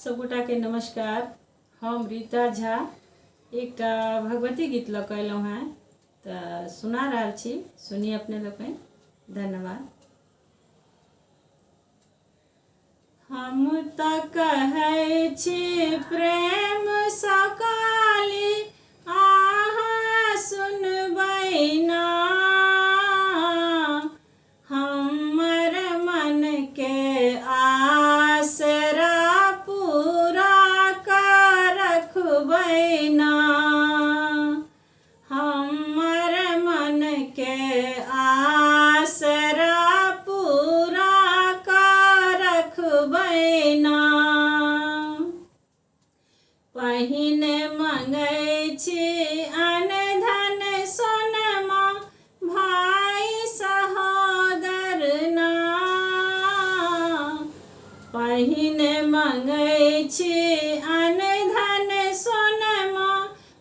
सबगोटा के नमस्कार। हम रीता झा एक भगवती गीत लऽ कऽ अयलहुँ हैं तऽ सुना रहल छी, सुनी अपने लोकनि। धन्यवाद। हम तऽ कहै छी प्रेम सकाली, अहाँ सुनबै ना। हमर मन के आसरा पूरा कर रखबै ना। हमर मन के आसरा पूरा कर रखबै ना। पहिने मंगै छी अनधन सोनमा, भाई सहोदर ना। पहिने मंगै छी अनधन सोनमा,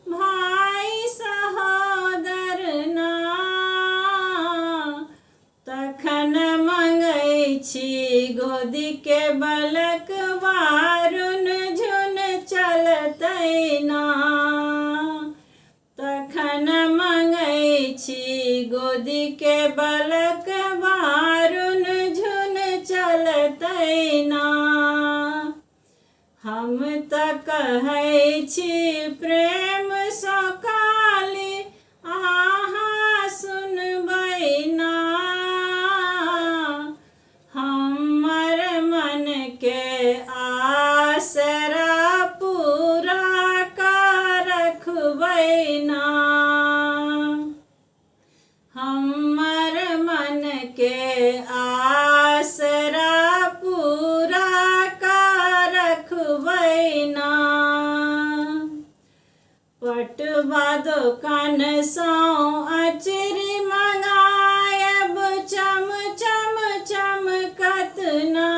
भाई सहोदर ना। तखन मंगै छी गोदी के बलक, वारुन झुन चलतै ना। तखन मंगै छी गोदी के बलक, वारुन झुन चलतै ना। हम तऽ कहै छी प्रेम सकाली, अहाँ सुनबै ना। हमर मन के आसरा पूरा कर रखबै ना। हमर मन के आसरा पूरा कर रखबै ना। पटवा दोकान सँ अचरी मंगायब, चम चम चमकत ना।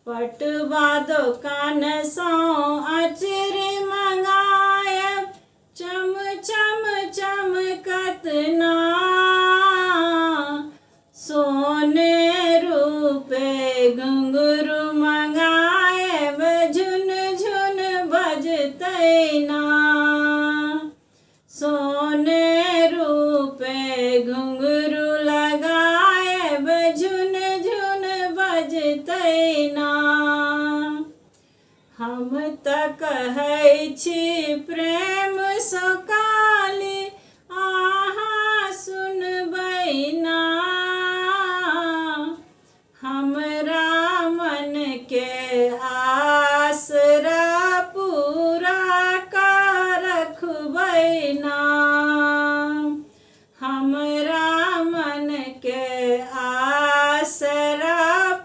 पटवा दोकान सँ अचरी मंगायब, चम चम चमकत ना। सोने रूपे घुंघरू मंगायब, झुन झुन बजतै ना। सोने रूपे घुंघरू लगायब, झुन झुन बजतै ना। हम तऽ कहै छी प्रेम सकाली, अहाँ सुनबै ना। हमरा मन के आसरा पूरा कर रखबै ना। हमरा मन के आसरा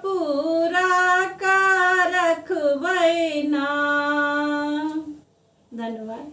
पूरा कर रखबै ना। धन्यवाद।